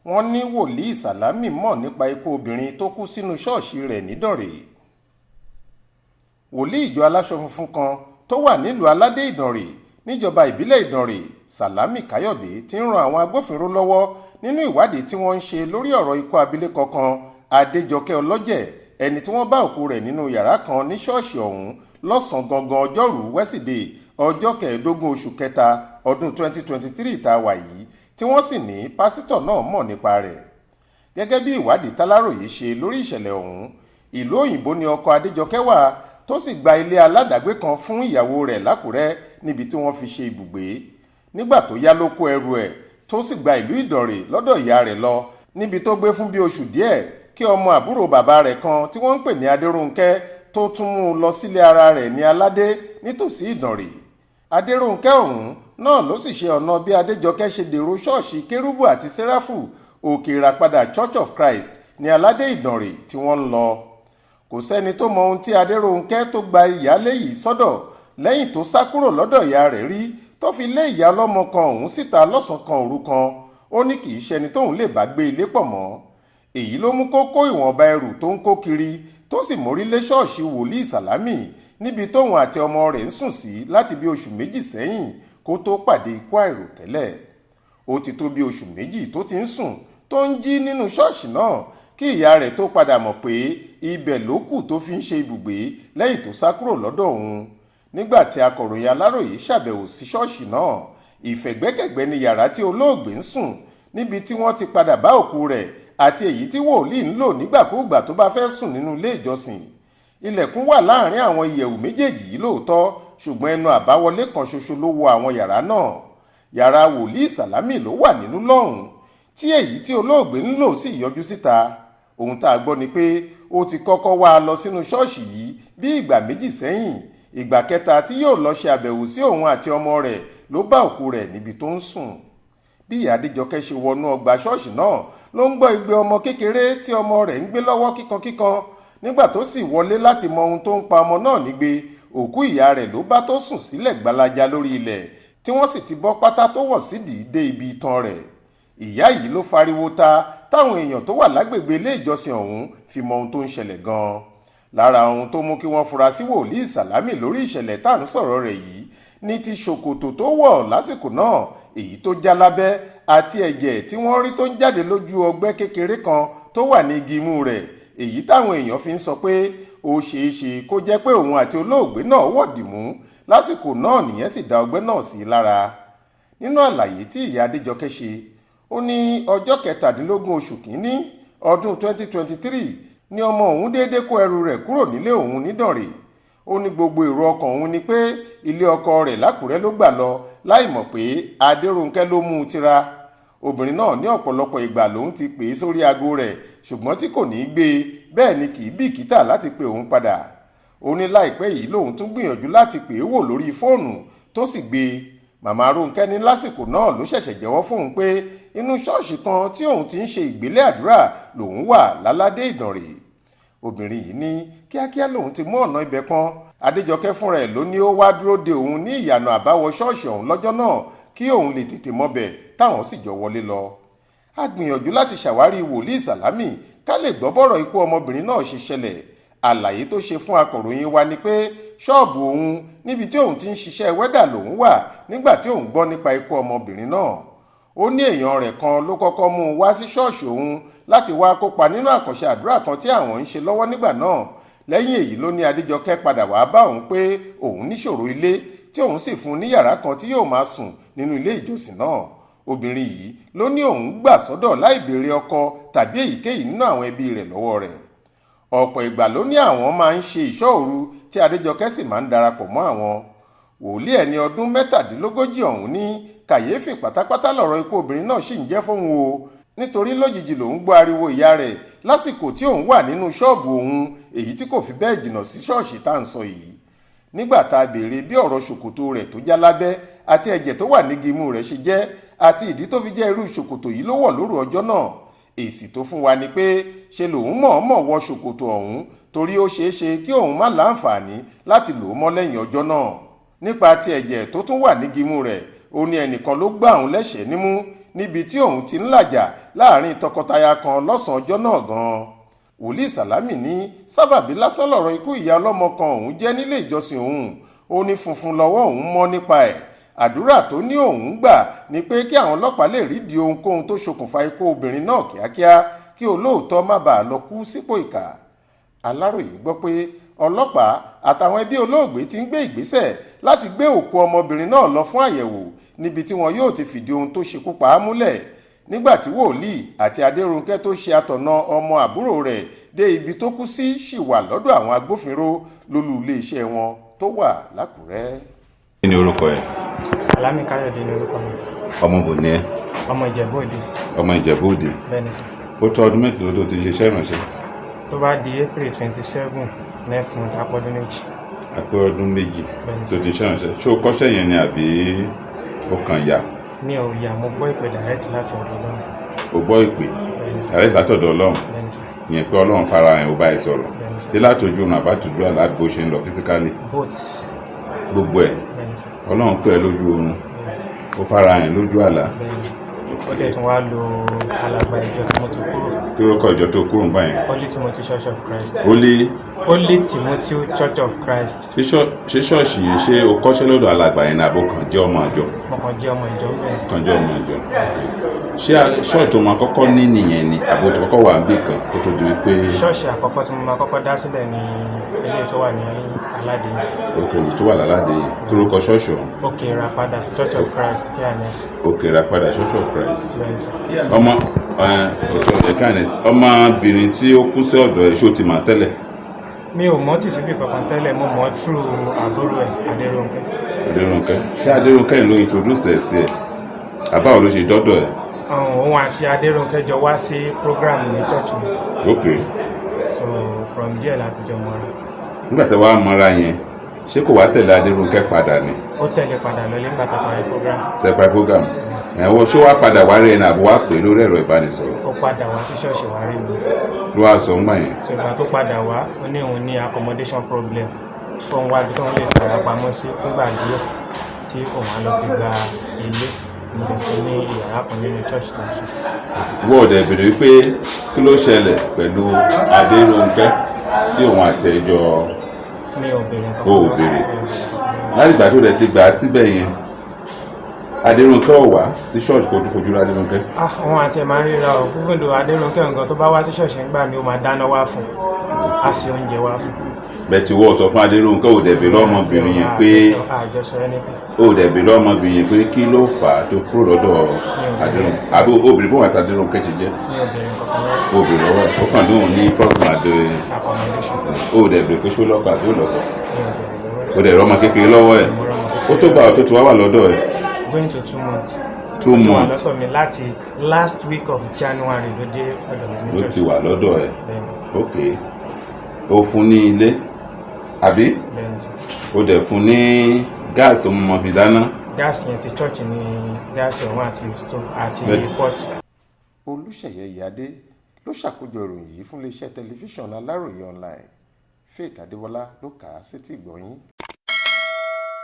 wọ́n ní wòlíì Salami mọ̀ nípa ikú obìnrin tó kú sínú ṣọ́ọ̀ṣì rẹ̀ nídànrè. wòlíì ìjọ aláṣọ funfun kan tó wà nílùú aládé ìdànrè níjọba ìbílẹ̀ ìdànrè Salami Káyọ̀dé ti ń ran àwọn agbófinró lọ́wọ́ nínú ìwádìí tí wọ́n ń ṣe lórí ọ̀rọ̀ ikú abilékọ kan Adéjọkẹ́ Ọlọ́jẹ̀, ẹni tí wọ́n bá òkú rẹ̀ nínú yàrá kan ní ṣọ́ọ̀ṣì ọ̀hún lọ́sàn-án gangan ọjọ́rùú wẹ́sídẹ̀ẹ́ ọjọ́ 15 oṣù kẹta ọdún 2023 tá a wà yìí, tí wọ́n sì ní pásítọ̀ náà mọ̀ nípa rẹ̀. gẹ́gẹ́ bí ìwádìí táláròyé ṣe lórí ìṣẹ̀lẹ̀ ọ̀hún, ìlú òyìnbó ni ọkọ Adéjọkẹ́ wà tó sì gba ilé aládàgbé kan fún ìyàwó rẹ̀ l'Ákúrẹ́ níbi tí wọ́n fi ṣe ibùgbé. nígbà tó yá ló kó ẹrù ẹ̀ tó sì gba ìlú Ìdànrè lọ́dọ̀ ìyá rẹ̀ lọ, níbi tó gbé fún bí oṣù díẹ̀ kí ọmọ àbúrò bàbá rẹ̀ kan tí wọ́n ń pè ní Adérónkẹ́ tó tún mú un lọ sílé ara rẹ̀ ní Aládé nítòsí Ìdànrè. Adérónkẹ́ ọ̀hún náà ló sì ṣe ọ̀nà bí Adéjọkẹ́ ṣe dèrò ṣọ́ọ̀ṣì Kérúbù àti Séráfù Òkè Ìràpadà Church of Christ ní Aládé Ìdànrè tí wọ́n ń lọ. kò sẹ́ni tó mọ ohun tí Adérónkẹ́ tó gba ìyálé yìí sọ́dọ̀ lẹ́yìn tó sá kúrò lọ́dọ̀ ìyá rẹ̀ rí tó fi lé ìyá ọlọ́mọ kan ọ̀hún síta lọ́sàn-án kan òru kan. ó ní kì í ṣẹni tóun lè bá gbé ilé pọ̀ mọ́. èyí ló mú kó kó ìwọ̀nba ẹrù tó ń kó kiri tó sì mórí lé ṣọ́ọ̀ṣì wòlíì Salami níbi tóun àti ọmọ rẹ̀ ń sùn sí láti bí oṣù méjì sẹ́yìn kó tó pàdé ikú àìròtẹ́lẹ̀. ó ti tó bí oṣù méjì tó ti ń sùn tó ń jí nínú ṣọ́ọ̀ṣì náà kí ìyá rẹ̀ tó padà mọ̀ pé ibẹ̀ ló kù tó fi ń ṣe ibùgbé lẹ́yìn tó sá kúrò lọ́dọ̀ òun. nígbà tí akọ̀ròyìn Aláròyé ṣàbẹ̀wò sí ṣọ́ọ̀ṣì náà, ìfẹ̀gbẹ́kẹ̀gbẹ́ ni yàrá tí olóògbé ń sùn níbi tí wọ́n ti padà bá òkú rẹ̀ àti èyí tí wòlíì ń lò nígbàkúùgbà tó bá fẹ́ sùn nínú ilé ìjọsìn. ilẹ̀kùn wà láàrin àwọn ìyẹ̀wù méjèèjì yìí lóòótọ́, ṣùgbọ́n ẹnu àbáwọlé kan ṣoṣo ló wọ àwọn yàrá náà. yàrá wòlíì Salami ló wà nínú lọ́hùn-ún tí èyí tí olóògbé ń lò sì yọjú síta. ohun tá a gbọ́ ni pé ó ti kọ́kọ́ wá a lọ sínú ṣọ́ọ̀ṣì yìí bí ìgbà méjì sẹ́yìn. ìgbà kẹta tí yóò lọ ṣe àbẹ̀wò sí òun àti ọmọ rẹ̀ ló bá òkú rẹ̀ níbi tó ń sùn. bí ìyá Adéjọkẹ́ ṣe wọnú ọgbà ṣọ́ọ̀ṣì náà ló ń gbọ́ igbe ọmọ kékeré tí ọmọ rẹ̀ ń gbé lọ́wọ́ kíkankíkan. nígbà tó sì wọlé láti mọ ohun tó ń pa ọmọ náà nígbe, òkú ìyá rẹ̀ ló bá tó sùn sílẹ̀ gbalaja lórí ilẹ̀ tí wọ́n sì ti bọ́ pátá tó wọ̀ sídìí dé ibi itan rẹ̀. ìyá yìí ló fariwo ta táwọn èèyàn tó wà lágbègbè ilé ìjọsìn ọ̀hún fi mọ ohun tó ń ṣẹlẹ̀ gan-an. lára ohun tó mú kí wọ́n fura sí wòlíì Salami lórí ìṣẹ̀lẹ̀ tá à ń sọ̀rọ̀ rẹ̀ yìí ní ti ṣòkòtò tó wọ̀ lásìkò náà, èyí tó já lábẹ́ àti ẹ̀jẹ̀ tí wọ́n rí tó ń jáde lójú ọgbẹ́ kékeré kan tó wà ní igi imú rẹ̀, èyí táwọn èèyàn fi ń sọ pé ó ṣeé ṣe kó jẹ́ pé òun àti olóògbé náà wọ̀dì mú lásìkò náà nìyẹn sì dá ọgbẹ́ náà sí i lára. nínú àlàyé tí ìyá Adéjọkẹ́ ṣe, ó ní ọjọ́ 17 oṣù kìíní ọdún 2023 ni ọmọ òun déédé kó ẹrù rẹ̀ kúrò nílé òun nídànrè. ó ní gbogbo èrò ọkàn òun ni pé ilé ọkọ rẹ̀ l'Ákúrẹ́ ló gbà lọ láì mọ̀ pé Adérónkẹ́ ló mú un tira. obìnrin náà ní ọ̀pọ̀lọpọ̀ ìgbà lòun ti pè é sórí aago rẹ̀ ṣùgbọ́n tí kò ní í gbé e, bẹ́ẹ̀ ni kì í bìkítà láti pe òun padà. ó ní láìpẹ́ yìí lòun tún gbìyànjú láti pè é wò lórí fóònù tó sì gbé e. màmá Rónkẹ́ ní lásìkò náà ló ṣẹ̀ṣẹ̀ jẹ́wọ́ fóun pé inú ṣọ́ọ̀ṣì kan tí òun ti ń ṣe ìgbélé àdúrà lòun wà láládé Ìdànrè. obìnrin yìí ní kíákíá lòun ti mú ọ̀nà ibẹ̀ kan. Adéjọkẹ́ fúnra ẹ̀ ló ní ó wá dúró de òun ní ìyànà àbáwọ ṣọ́ọ̀ṣì ọ̀hún lọ́jọ́ náà kí òun lè tètè mọ́bẹ̀ táwọn sì jọ wọlé lọ. a gbìyànjú láti ṣàwárí wòlíì Salami ká lè gbọ́ bọ́rọ̀ ikú ọmọbìnrin náà ṣe ṣẹlẹ̀. àlàyé tó ṣe fún akọ̀ròyìn wa ni pé ṣọ́ọ̀bù òun níbi tí òun ti ń ṣiṣẹ́ wẹ́dà lòun wà nígbà tí òun gbọ́ nípa ikú ọmọbìnrin náà. ó ní èèyàn rẹ̀ kan ló kọ́kọ́ mú un wá sí ṣọ́ọ̀ṣì òun láti wá kópa nínú àkànṣe àdúrà kan tí àwọn ń ṣe lọ́wọ́ nígbà náà. lẹ́yìn èyí ló ní Adéjọkẹ́ padà wá bá òun pé òun níṣòro ilé tí òun sì fún un ní yàrá kan tí yóò máa sùn nínú ilé ìjọsìn náà. obìnrin yìí ló ní òun gbà sọ́dọ̀ láì béèrè ọkọ tàbí èyíkéyìí nínú àwọn ẹbí rẹ̀ lọ́wọ́ rẹ̀. ọ̀pọ̀ ìgbà ló ní àwọn máa ń ṣe ìṣọ́ òru tí Adéjọkẹ́ sì máa ń darapọ̀ mọ́ àwọn. wòlíì ẹni ọdún 47 ọ̀hún ní kàyéfì pátápátá lọ̀rọ̀ ikú obìnrin náà sì ń jẹ́ fóun o, nítorí lójijì lòun gbọ́ ariwo ìyá rẹ̀ lásìkò tí òun wà nínú ṣọ́ọ̀bù òun, èyí tí kò fi bẹ́ẹ̀ jìnnà sí ṣọ́ọ̀ṣì tá à ń sọ yìí. nígbà tá a béèrè bí ọ̀rọ̀ ṣòkòtò rẹ̀ tó já lábẹ́ àti ẹ̀jẹ̀ tó wà nígi imú rẹ̀ ṣe jẹ́ àti ìdí tó fi jẹ́ irú ṣòkòtò yìí ló wọ̀ lóru ọjọ́ náà, èsì tó fún wa ni pé ṣe lòun mọ̀ọ́mọ̀ wọ ṣòkòtò ọ̀hún torí ó ṣeé ṣe kí òun má láǹfààní láti lò ó mọ́ lẹ́yìn ọjọ́ náà. nípa ti ẹ̀jẹ̀ tó tún wà nígi imú rẹ̀, ó ní ẹnìkan ló gbá òun lẹ́sẹ̀ẹ́ nímú níbi tí òun ti ń làjà láàrin tọkọtaya kan lọ́sàn-án ọjọ́ náà gan-an. Wolii Salami ní sábàbí lásán lọ̀rọ̀ ikú ìyá ọlọ́mọ kan òun jẹ́ nílé ìjọsìn òun. Ó ní funfun lọ́wọ́ òun mọ́ nípa ẹ̀. Àdúrà tó ní òun gbà ni pé kí àwọn ọlọ́pàá lè rídìí ohunkóhun tó ṣokùnfà ikú obìnrin náà kíákíá kí olóòótọ́ má bàa lọ kú sípò ìkà. Aláròyé gbọ́ pé ọlọ́pàá àtàwọn ẹbí olóògbé ti ń gbé ìgbésẹ̀ láti gbé òkú ọmọbìnrin náà lọ fún àyẹ̀wò níbi tí wọn yóò ti fìdí ohun tó ṣekú pa á múlẹ̀ nígbà tí Wolii àti Adérónkẹ́ tó ṣe àtọ̀nà ọmọ àbúrò rẹ̀ dé ibi tó kú sí ṣì wà lọ́dọ̀ àwọn agbófinró lólú iléeṣẹ́ wọn tó wà l'Ákúrẹ́. Kí ni orúkọ ẹ? Salami Káyọ̀dé ni orúkọ mi. Ọmọ bò ní ẹ? Ọmọ Ìjẹ̀bú Òde. Ọmọ Ìjẹ̀bú Òde. Bẹ́ẹ̀ni sir. Ó tó ọdún mélòó tó ti ṣiṣẹ́ ìrànṣẹ́? Tó bá di April 27 next month àpọ̀dún méjì. Àpé ọdún méjì tó ti ṣiṣẹ́ ìrànṣẹ́. Ṣé o kọ́ṣẹ́ yẹn ni àbí ó kàn yà? Mi ò yà, mo gbọ́ ìpè direct láti ọ̀dọ̀ Ọlọ́run. O gbọ́ ìpè direct láti ọ̀dọ̀ Ọlọ́run? Bẹ́ẹ̀ni sir. Ìyẹn pé Ọlọ́run fara ẹ̀ ó bá ẹ sọ̀rọ̀. Bẹ́ẹ̀ni sir. Dé látọjú ọ̀nà àbátújú àlá bó ṣe ń lọ physically? Both. Gbogbo ẹ̀? Bẹ́ẹ̀ni sir. Ọlọ́run pè ẹ́ lójú oorun, ó fara ẹ̀ lójú àlá. Bẹ́ẹ̀ni. Ó dẹ̀ tún wá lo alàgbà ìjọ tí mo ti kúrò. Kí orúkọ ìjọ tó kúrò ń bá yẹn? Holy Timothy Church of Christ. Holy Timothy Church of Christ. Ṣé ṣọ́ọ̀ṣì yẹn ṣé o kọ́ṣẹ́ lọ́dọ̀ alàgbà yẹn ní àbò kan jẹ́ ọmọ àjọ? Mo kàn jẹ́ ọmọ ìjọ bẹ́ẹ̀. Kan jẹ́ ọmọ àjọ. Ṣé ṣọ́ọ̀ṣì tó máa kọ́kọ́ ní nìyẹn ni àbò tó kọ́kọ́ wà níbì kan kó tó di wípé? Ṣọ́ọ̀ṣì àkọ́kọ́ tí mo máa kọ́kọ́ dá sílẹ̀ ni ilé tó wà ní Aládé. Òkè èyí tó wà lálàdé yìí. Kí lorúkọ ṣọ́ọ̀ṣì ọ̀hún? Òkè Ìràpadà Church of Christ Fairness. Òkè Ìràpadà Church of Christ. Bẹ́ẹ̀ni sir. Ọmọbìnrin tí ó kú sí ọ̀dọ̀ ẹ̀ ṣó ti mà tẹ́lẹ̀? Mi ò mọ̀ tìsíbì kankan tẹ́lẹ̀, mo mọ̀ through àbúrò ẹ̀ Adérónkẹ́. Adérónkẹ́. Ṣé Adérónkẹ́ ló introduce ẹ̀ sí ẹ̀? Àbáwo ló ṣe dọ́dọ̀ ẹ̀? Òun àti Adérónkẹ́ jọ wá sí program ní church mi. Okay. So from there láti jọ mọ́ra. Nígbà tí wàá mọ́ra yẹn, ṣé kò wá tẹ̀lé Adérónkẹ́ padà ni? Ó tẹ̀lé padà lọ nígbà tó parí program. Tẹ̀pá program. Ẹ̀wọ̀n ṣó wá padà wá rí ẹni àbò wá pè lórí ẹ̀rọ ìbánisọ̀rọ̀? Ó padà wá sí ṣọ́ọ̀ṣì wá rí mi. Ló wá sọ ńgbà yẹn? So ìgbà tó padà wá, ó ní òun ní accommodation problem. Fóun wá ibi tóun lè fara pamọ́ sí fúngbà díẹ̀ tí òun á lọ fi gba ilé. Mo lè fún ní ìyàrá kan nínú church tó ń sùn. Wọ́ọ̀dẹ̀ bèrè wípé kí ló ṣẹlẹ̀ pẹ̀lú Adérónkẹ́ tí òun àtẹ̀jọ? Mi ò béèrè nǹkan. O ò béèrè. Láti ìgbà tó rẹ̀ ti gbà á síbẹ̀ yẹn, Adérónkẹ́ ò wá sí ṣọ́ọ̀ṣì kó tó fojú rí Adérónkẹ́? Àwọn àti ẹ̀ máa ń ríra ọ̀ even though Adérónkẹ́ nǹkan tó bá wá sí ṣọ́ọ̀ṣì nígbà mi ó máa dáná wá fún, á ṣe oúnjẹ wá fún. Bẹ́ẹ̀ tí wọ́n sọ fún Adérónkẹ́ ò dẹ̀ béèrè ọmọbìnrin yẹn pé ó dẹ̀ béèrè ọmọbìnrin yẹn pé kí ló fà á tó kúrò lọ́dọ̀ Adérónkẹ́? Àbí obìnrin bó wà tá Adérónkẹ́ ti jẹ́? Mi ò béèrè nǹkan kan. Obìnrin lọ́wọ́ ó kàn lóhùn ní problem accommodation. Ó dẹ̀ béèrè pé ṣó lọ́kọ̀ àbí ó lọ́kọ̀? Mi ò béèrè lọ́wọ́ ẹ̀. Ó dẹ̀ rọ́mọ kékeré lọ́wọ́ ẹ̀. Ó tó gbà ó tó ti wá wà lọ́dọ̀ ẹ̀? Going to 2 months. 2 months. Ó ti wà lọ́dọ̀ mi láti last week of January ló dé ọ̀dọ̀ mi ní Ló church. ti wà lọ́dọ̀ ẹ̀. Bẹ́ẹ̀ni. Ok. Ó fún ní ilé àbí? Bẹ́ẹ̀ni sir. Ó dẹ̀ fún ní gáàsì tó mọ̀ fi dáná? Gáàsì yẹn ti church ní gáàsì ọ̀hún àti stove àti pot. Olúṣèyẹ Ìyádé ló ṣàkójọ ìròyìn yìí fún iléeṣẹ́ tẹlifíṣàn Aláròyé online. Faith Adébọlá ló kà á sétí ìgbọ́ yín.